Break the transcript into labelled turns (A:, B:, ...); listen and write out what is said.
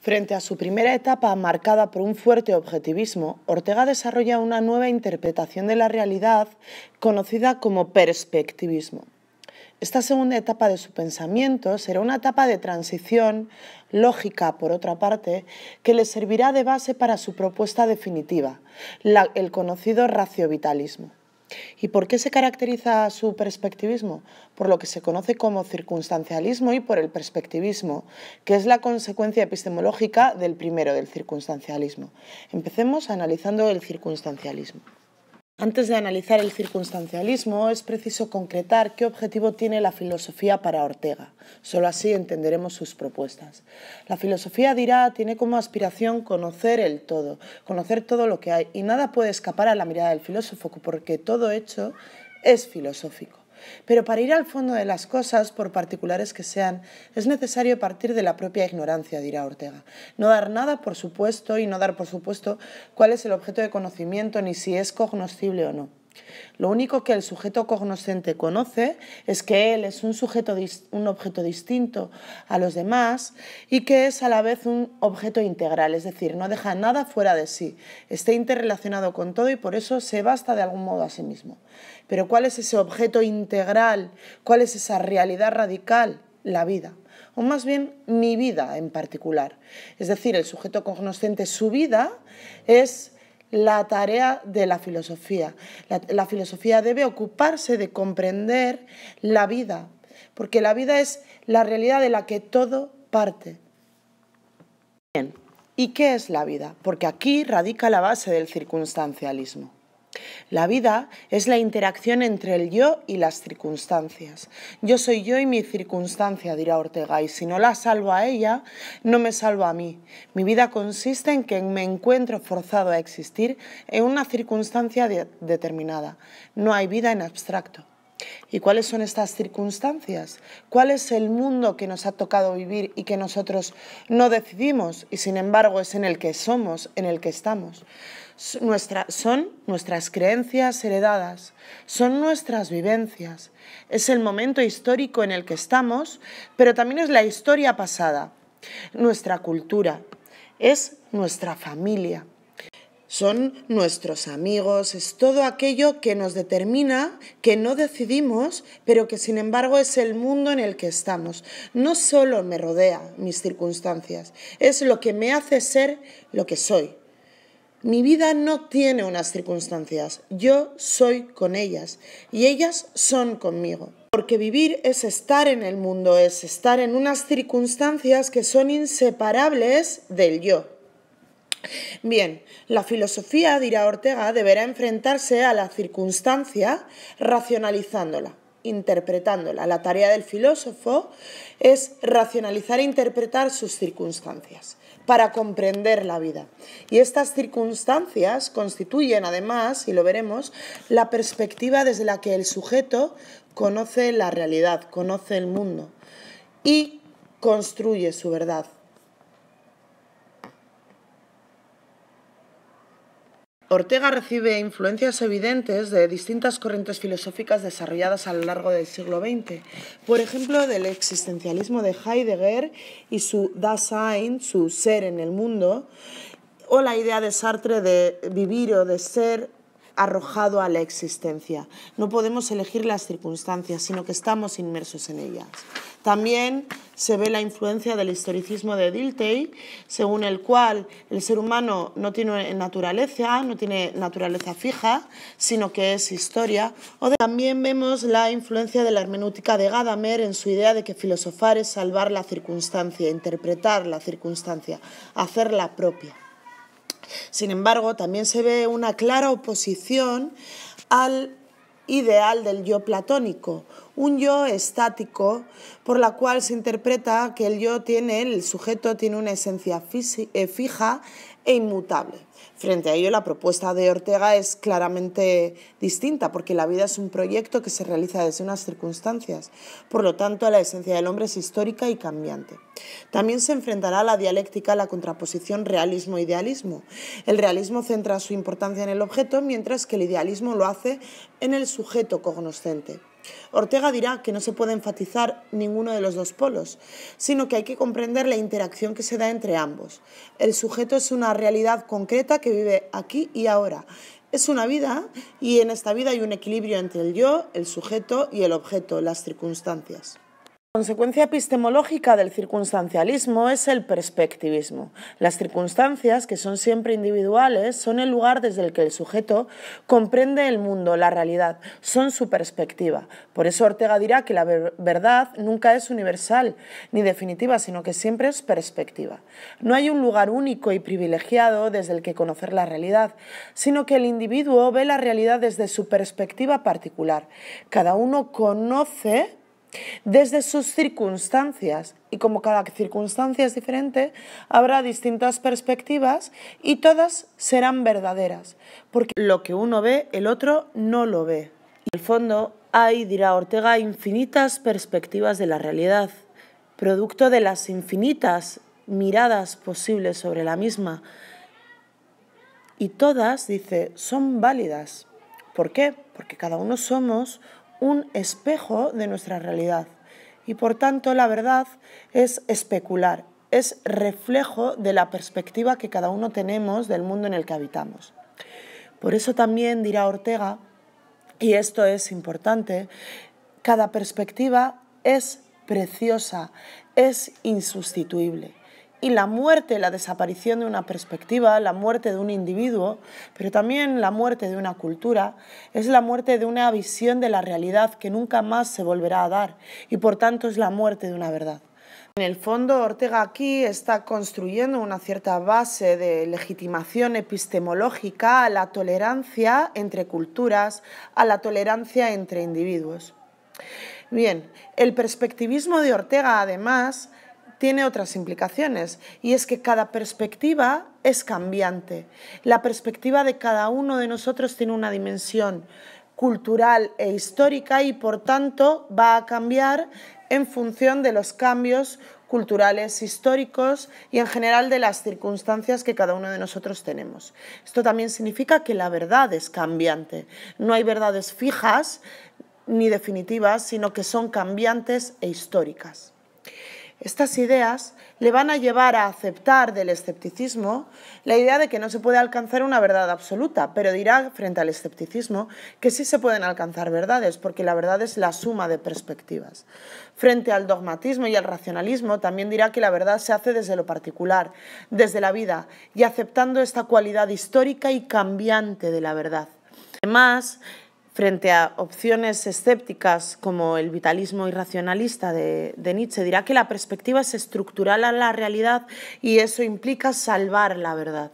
A: Frente a su primera etapa marcada por un fuerte objetivismo, Ortega desarrolla una nueva interpretación de la realidad conocida como perspectivismo. Esta segunda etapa de su pensamiento será una etapa de transición lógica, por otra parte, que le servirá de base para su propuesta definitiva, el conocido raciovitalismo. ¿Y por qué se caracteriza su perspectivismo? Por lo que se conoce como circunstancialismo y por el perspectivismo, que es la consecuencia epistemológica del primero, del circunstancialismo. Empecemos analizando el circunstancialismo. Antes de analizar el circunstancialismo, es preciso concretar qué objetivo tiene la filosofía para Ortega. Solo así entenderemos sus propuestas. La filosofía, dirá, tiene como aspiración conocer el todo, conocer todo lo que hay, y nada puede escapar a la mirada del filósofo, porque todo hecho es filosófico. Pero para ir al fondo de las cosas, por particulares que sean, es necesario partir de la propia ignorancia, dirá Ortega. No dar nada por supuesto y no dar por supuesto cuál es el objeto de conocimiento ni si es cognoscible o no. Lo único que el sujeto cognoscente conoce es que él es un objeto distinto a los demás y que es a la vez un objeto integral, es decir, no deja nada fuera de sí, está interrelacionado con todo y por eso se basta de algún modo a sí mismo. Pero ¿cuál es ese objeto integral? ¿Cuál es esa realidad radical? La vida. O más bien, mi vida en particular. Es decir, el sujeto cognoscente, su vida es la tarea de la filosofía. La filosofía debe ocuparse de comprender la vida, porque la vida es la realidad de la que todo parte. Bien, ¿y qué es la vida? Porque aquí radica la base del circunstancialismo. La vida es la interacción entre el yo y las circunstancias. Yo soy yo y mi circunstancia, dirá Ortega, y si no la salvo a ella, no me salvo a mí. Mi vida consiste en que me encuentro forzado a existir en una circunstancia determinada. No hay vida en abstracto. ¿Y cuáles son estas circunstancias? ¿Cuál es el mundo que nos ha tocado vivir y que nosotros no decidimos y sin embargo es en el que somos, en el que estamos? Son nuestras creencias heredadas, son nuestras vivencias, es el momento histórico en el que estamos, pero también es la historia pasada, nuestra cultura, es nuestra familia. Son nuestros amigos, es todo aquello que nos determina, que no decidimos, pero que sin embargo es el mundo en el que estamos. No solo me rodea mis circunstancias, es lo que me hace ser lo que soy. Mi vida no tiene unas circunstancias, yo soy con ellas y ellas son conmigo. Porque vivir es estar en el mundo, es estar en unas circunstancias que son inseparables del yo. Bien, la filosofía, dirá Ortega, deberá enfrentarse a la circunstancia racionalizándola, interpretándola. La tarea del filósofo es racionalizar e interpretar sus circunstancias para comprender la vida. Y estas circunstancias constituyen, además, y lo veremos, la perspectiva desde la que el sujeto conoce la realidad, conoce el mundo y construye su verdad. Ortega recibe influencias evidentes de distintas corrientes filosóficas desarrolladas a lo largo del siglo XX. Por ejemplo, del existencialismo de Heidegger y su Dasein, su ser en el mundo, o la idea de Sartre de vivir o de ser arrojado a la existencia. No podemos elegir las circunstancias, sino que estamos inmersos en ellas. También se ve la influencia del historicismo de Dilthey, según el cual el ser humano no tiene naturaleza fija, sino que es historia. También vemos la influencia de la hermenéutica de Gadamer en su idea de que filosofar es salvar la circunstancia, interpretar la circunstancia, hacerla propia. Sin embargo, también se ve una clara oposición al ideal del yo platónico, un yo estático por la cual se interpreta que el sujeto tiene una esencia fija e inmutable. Frente a ello, la propuesta de Ortega es claramente distinta, porque la vida es un proyecto que se realiza desde unas circunstancias. Por lo tanto, la esencia del hombre es histórica y cambiante. También se enfrentará a la dialéctica, la contraposición realismo-idealismo. El realismo centra su importancia en el objeto, mientras que el idealismo lo hace en el sujeto cognoscente. Ortega dirá que no se puede enfatizar ninguno de los dos polos, sino que hay que comprender la interacción que se da entre ambos. El sujeto es una realidad concreta que vive aquí y ahora. Es una vida y en esta vida hay un equilibrio entre el yo, el sujeto y el objeto, las circunstancias. La consecuencia epistemológica del circunstancialismo es el perspectivismo. Las circunstancias, que son siempre individuales, son el lugar desde el que el sujeto comprende el mundo, la realidad, son su perspectiva. Por eso Ortega dirá que la verdad nunca es universal ni definitiva, sino que siempre es perspectiva. No hay un lugar único y privilegiado desde el que conocer la realidad, sino que el individuo ve la realidad desde su perspectiva particular. Cada uno conoce desde sus circunstancias, y como cada circunstancia es diferente, habrá distintas perspectivas y todas serán verdaderas, porque lo que uno ve, el otro no lo ve. En el fondo hay, dirá Ortega, infinitas perspectivas de la realidad, producto de las infinitas miradas posibles sobre la misma, y todas, dice, son válidas. ¿Por qué? Porque cada uno somos un espejo de nuestra realidad y por tanto la verdad es especular, es reflejo de la perspectiva que cada uno tenemos del mundo en el que habitamos. Por eso también dirá Ortega, y esto es importante, cada perspectiva es preciosa, es insustituible. Y la muerte, la desaparición de una perspectiva, la muerte de un individuo, pero también la muerte de una cultura, es la muerte de una visión de la realidad que nunca más se volverá a dar y por tanto es la muerte de una verdad. En el fondo, Ortega aquí está construyendo una cierta base de legitimación epistemológica a la tolerancia entre culturas, a la tolerancia entre individuos. Bien, el perspectivismo de Ortega, además, tiene otras implicaciones, y es que cada perspectiva es cambiante. La perspectiva de cada uno de nosotros tiene una dimensión cultural e histórica y, por tanto, va a cambiar en función de los cambios culturales, históricos y, en general, de las circunstancias que cada uno de nosotros tenemos. Esto también significa que la verdad es cambiante. No hay verdades fijas ni definitivas, sino que son cambiantes e históricas. Estas ideas le van a llevar a aceptar del escepticismo la idea de que no se puede alcanzar una verdad absoluta, pero dirá frente al escepticismo que sí se pueden alcanzar verdades, porque la verdad es la suma de perspectivas. Frente al dogmatismo y al racionalismo también dirá que la verdad se hace desde lo particular, desde la vida, y aceptando esta cualidad histórica y cambiante de la verdad. Además, frente a opciones escépticas como el vitalismo irracionalista de Nietzsche, dirá que la perspectiva es estructural a la realidad y eso implica salvar la verdad.